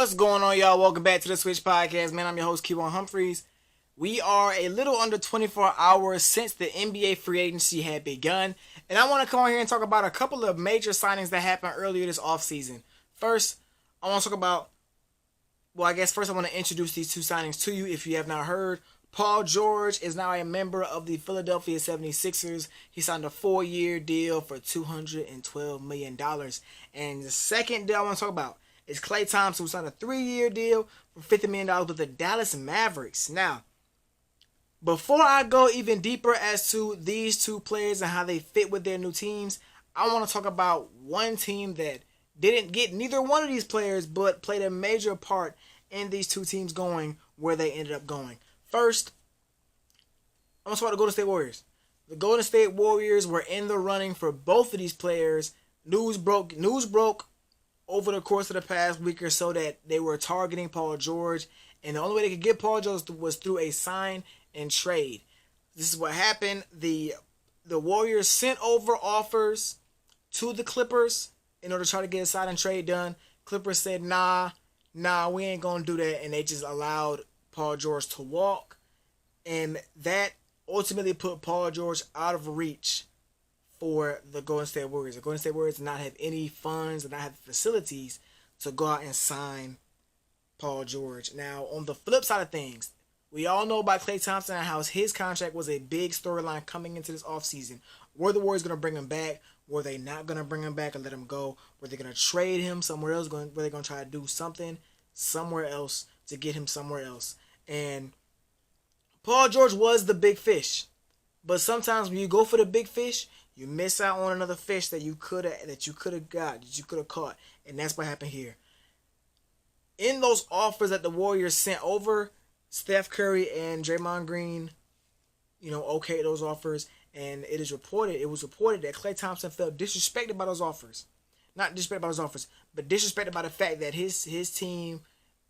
What's going on, y'all? Welcome back to the Switch Podcast. Man, I'm your host, Kevon Humphreys. We are a little under 24 hours since the NBA free agency had begun, and I want to come on here and talk about a couple of major signings that happened earlier this offseason. First, I want to talk about, first I want to introduce these two signings to you if you have not heard. Paul George is now a member of the Philadelphia 76ers. He signed a 4-year deal for $212 million. And the second deal I want to talk about is Klay Thompson, who signed a 3-year deal for $50 million with the Dallas Mavericks. Now, before I go even deeper as to these two players and how they fit with their new teams, I want to talk about one team that didn't get neither one of these players but played a major part in these two teams going where they ended up going. First, I'm going to talk about the Golden State Warriors. The Golden State Warriors were in the running for both of these players. News broke over the course of the past week or so that they were targeting Paul George, and the only way they could get Paul George was through a sign and trade. This is what happened. The Warriors sent over offers to the Clippers in order to try to get a sign and trade done. Clippers said, nah, we ain't going to do that, and they just allowed Paul George to walk, and that ultimately put Paul George out of reach for the Golden State Warriors. The Golden State Warriors did not have any funds, did not have facilities to go out and sign Paul George. Now, on the flip side of things, we all know about Klay Thompson and how his contract was a big storyline coming into this offseason. Were the Warriors going to bring him back? Were they not going to bring him back and let him go? Were they going to trade him somewhere else? Were they going to try to do something somewhere else to get him somewhere else? And Paul George was the big fish. But sometimes when you go for the big fish, you miss out on another fish that you could have caught. And that's what happened here. In those offers that the Warriors sent over, Steph Curry and Draymond Green, okayed those offers. And it was reported that Klay Thompson felt disrespected by those offers. Not disrespected by those offers, but disrespected by the fact that his team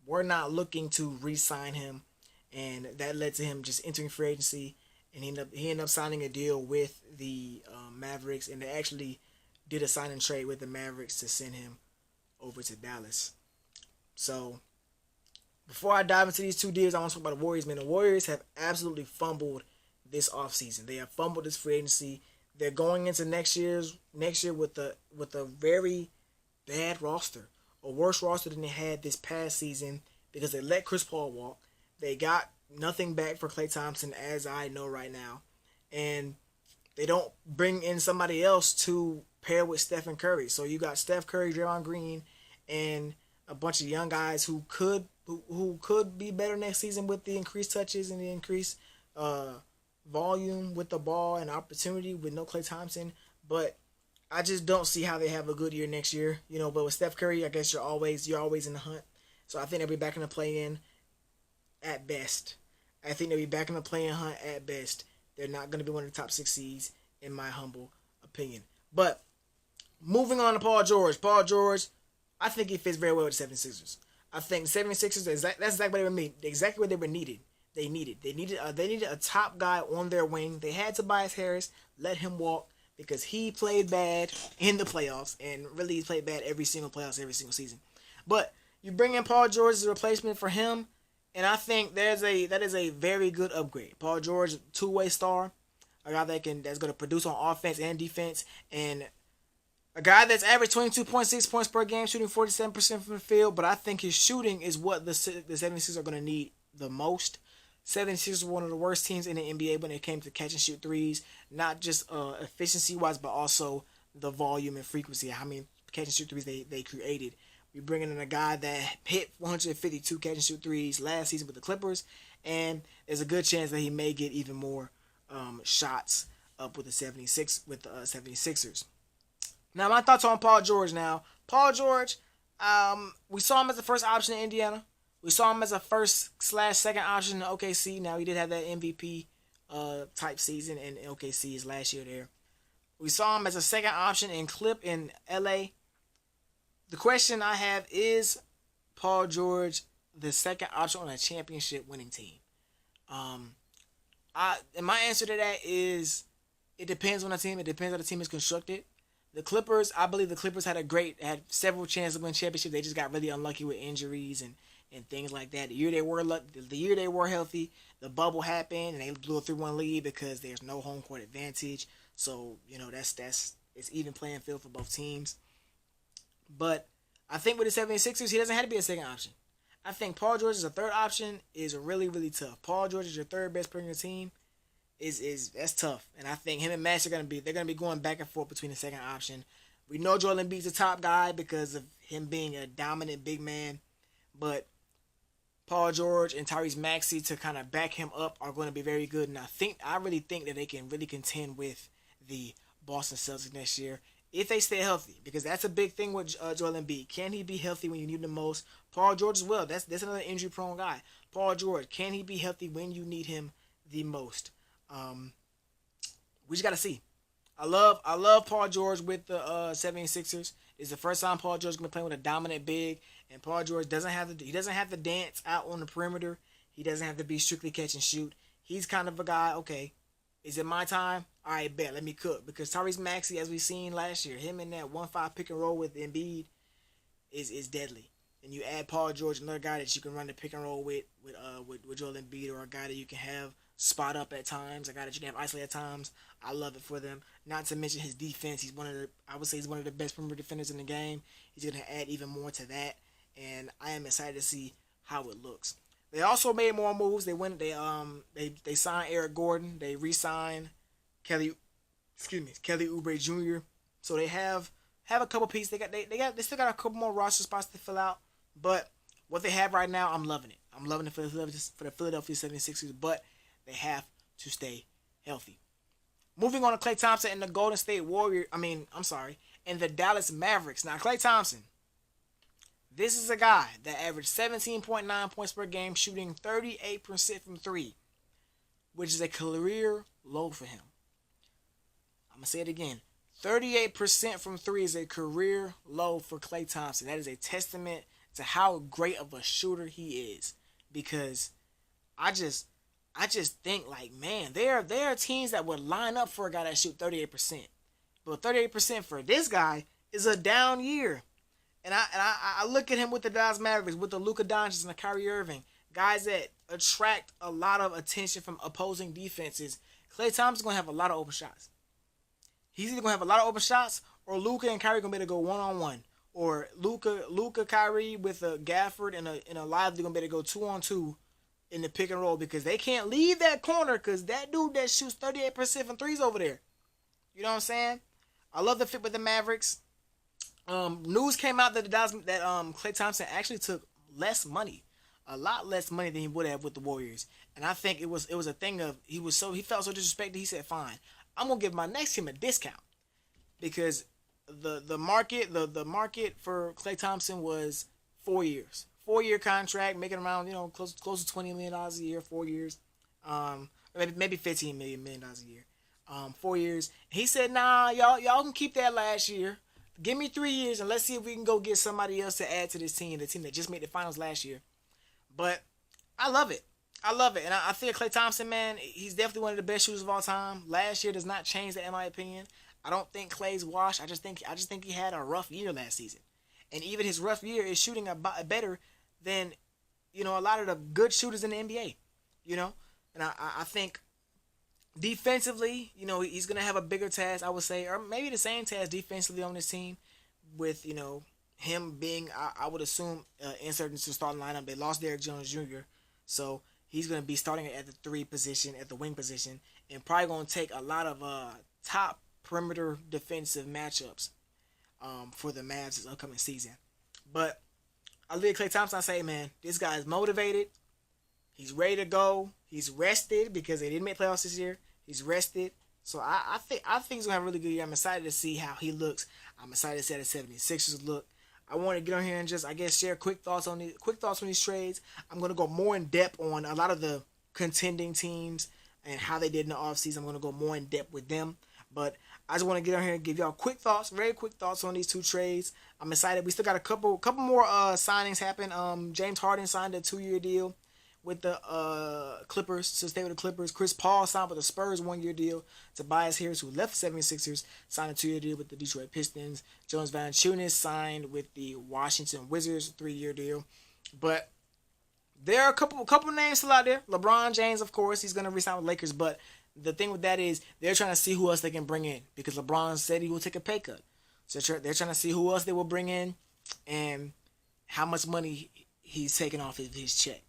were not looking to re-sign him, and that led to him just entering free agency, and he ended up signing a deal with the Mavericks, and they actually did a sign and trade with the Mavericks to send him over to Dallas. So, before I dive into these two deals, I want to talk about the Warriors. Man, the Warriors have absolutely fumbled this offseason. They have fumbled this free agency. They're going into next year with a very bad roster. A worse roster than they had this past season because they let Chris Paul walk. They got nothing back for Klay Thompson, as I know right now. And they don't bring in somebody else to pair with Stephen Curry. So you got Steph Curry, Draymond Green, and a bunch of young guys who could be better next season with the increased touches and the increased volume with the ball and opportunity with no Klay Thompson. But I just don't see how they have a good year next year. But with Steph Curry, I guess you're always in the hunt. So I think they'll be back in the play-in at best. At best. They're not going to be one of the top 6 seeds, in my humble opinion. But moving on to Paul George. Paul George, I think he fits very well with the 76ers. I think 76ers, that's exactly what they were needed. They needed a top guy on their wing. They had Tobias Harris, let him walk, because he played bad in the playoffs, and really he played bad every single playoffs, every single season. But you bring in Paul George as a replacement for him, and I think that is a very good upgrade. Paul George, two-way star, a guy that's going to produce on offense and defense, and a guy that's averaged 22.6 points per game, shooting 47% from the field. But I think his shooting is what the 76ers are going to need the most. 76ers were one of the worst teams in the NBA when it came to catch and shoot threes, not just efficiency-wise, but also the volume and frequency, how many catch and shoot threes they created. We're bringing in a guy that hit 152 catch and shoot threes last season with the Clippers, and there's a good chance that he may get even more shots up with the 76ers. Now, my thoughts on Paul George now. Paul George, we saw him as the first option in Indiana. We saw him as a first/second option in OKC. Now, he did have that MVP type season in OKC his last year there. We saw him as a second option in LA. The question I have is Paul George the second option on a championship winning team? And my answer to that is it depends on the team. It depends how the team is constructed. The Clippers, I believe the Clippers had several chances to win championship. They just got really unlucky with injuries and things like that. The year they were healthy, the bubble happened and they blew a 3-1 lead because there's no home court advantage. So that's it's even playing field for both teams. But I think with the 76ers, he doesn't have to be a second option. I think Paul George as a third option is really, really tough. Paul George is your third best player on your team. Is that's tough. And I think him and Max they're gonna be going back and forth between the second option. We know Joel Embiid's the top guy because of him being a dominant big man. But Paul George and Tyrese Maxey to kind of back him up are going to be very good. And I really think that they can really contend with the Boston Celtics next year if they stay healthy, because that's a big thing with Joel Embiid. Can he be healthy when you need him the most? Paul George as well. That's another injury prone guy. Paul George, can he be healthy when you need him the most? We just gotta see. I love Paul George with the 76ers. It's the first time Paul George is gonna play with a dominant big, and Paul George doesn't have to dance out on the perimeter. He doesn't have to be strictly catch and shoot. He's kind of a guy. Okay, is it my time? All right, bet. Let me cook, because Tyrese Maxey, as we seen last year, him in that 1-5 pick and roll with Embiid is deadly. And you add Paul George, another guy that you can run the pick and roll with Joel Embiid, or a guy that you can have spot up at times, a guy that you can have isolate at times. I love it for them. Not to mention his defense. I would say he's one of the best perimeter defenders in the game. He's going to add even more to that, and I am excited to see how it looks. They also made more moves. They signed Eric Gordon. They re-signed Kelly Oubre Jr. So they have a couple pieces. They still got a couple more roster spots to fill out, but what they have right now, I'm loving it. I'm loving it for the Philadelphia 76ers, but they have to stay healthy. Moving on to Klay Thompson and the Golden State Warriors. And the Dallas Mavericks. Now, Klay Thompson, this is a guy that averaged 17.9 points per game, shooting 38% from three, which is a career low for him. I'm going to say it again. 38% from three is a career low for Klay Thompson. That is a testament to how great of a shooter he is. Because I just think, like, man, there are teams that would line up for a guy that shoot 38%. But 38% for this guy is a down year. And I look at him with the Dallas Mavericks, with the Luka Doncic and the Kyrie Irving, guys that attract a lot of attention from opposing defenses. Klay Thompson's going to have a lot of open shots. He's either going to have a lot of open shots, or Luka and Kyrie going to be able to go one-on-one. Or Luka Kyrie with a Gafford and a Lively going to be able to go 2-on-2 in the pick and roll, because they can't leave that corner, because that dude that shoots 38% from threes over there. You know what I'm saying? I love the fit with the Mavericks. News came out that Klay Thompson actually took less money, a lot less money than he would have with the Warriors. And I think it was a thing of he felt so disrespected. He said, "Fine, I'm gonna give my next team a discount," because the market for Klay Thompson was 4 years, 4-year contract, making around close to $20 million a year, 4 years, maybe $15 million a year, 4 years. He said, "Nah, y'all can keep that last year. Give me 3 years, and let's see if we can go get somebody else to add to this team, the team that just made the finals last year." But I love it. And I think Klay Thompson, man, he's definitely one of the best shooters of all time. Last year does not change that, in my opinion. I don't think Klay's washed. I just think he had a rough year last season, and even his rough year is shooting better than a lot of the good shooters in the NBA. And I think defensively, he's going to have a bigger task, I would say, or maybe the same task defensively on this team, with, him being, I would assume, inserted into the starting lineup. They lost Derrick Jones Jr., so he's going to be starting at the the wing position, and probably going to take a lot of top perimeter defensive matchups for the Mavs this upcoming season. But I look at Klay Thompson, I say, man, this guy is motivated. He's ready to go. He's rested because they didn't make playoffs this year. He's rested. So I think he's going to have a really good year. I'm excited to see how he looks. I'm excited to see how the 76ers look. I want to get on here and just, share quick thoughts on these trades. I'm going to go more in depth on a lot of the contending teams and how they did in the offseason. I'm going to go more in depth with them. But I just want to get on here and give y'all very quick thoughts on these two trades. I'm excited. We still got a couple more signings happen. James Harden signed a 2-year deal with the Clippers to stay with the Clippers. Chris Paul signed with the Spurs 1-year deal. Tobias Harris, who left the 76ers, signed a 2-year deal with the Detroit Pistons. Jonas Valanciunas signed with the Washington Wizards, 3-year deal. But there are a couple names still out there. LeBron James, of course, he's going to resign with Lakers. But the thing with that is they're trying to see who else they can bring in because LeBron said he will take a pay cut. So they're trying to see who else they will bring in and how much money he's taking off his check.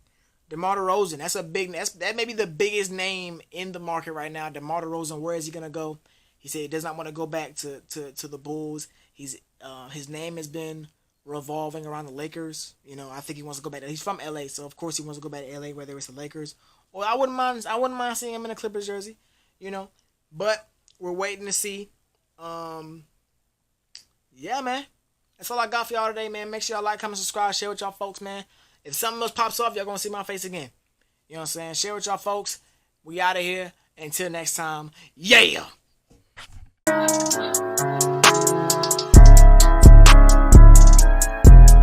DeMar DeRozan, that may be the biggest name in the market right now. DeMar DeRozan, where is he gonna go? He said he does not want to go back to the Bulls. His name has been revolving around the Lakers. You know, I think he wants to go back. He's from LA, so of course he wants to go back to LA, whether it's the Lakers. Or I wouldn't mind seeing him in a Clippers jersey. You know, but we're waiting to see. Yeah, man. That's all I got for y'all today, man. Make sure y'all like, comment, subscribe, share with y'all folks, man. If something else pops off, y'all gonna see my face again. You know what I'm saying? Share with y'all folks. We out of here. Until next time. Yeah!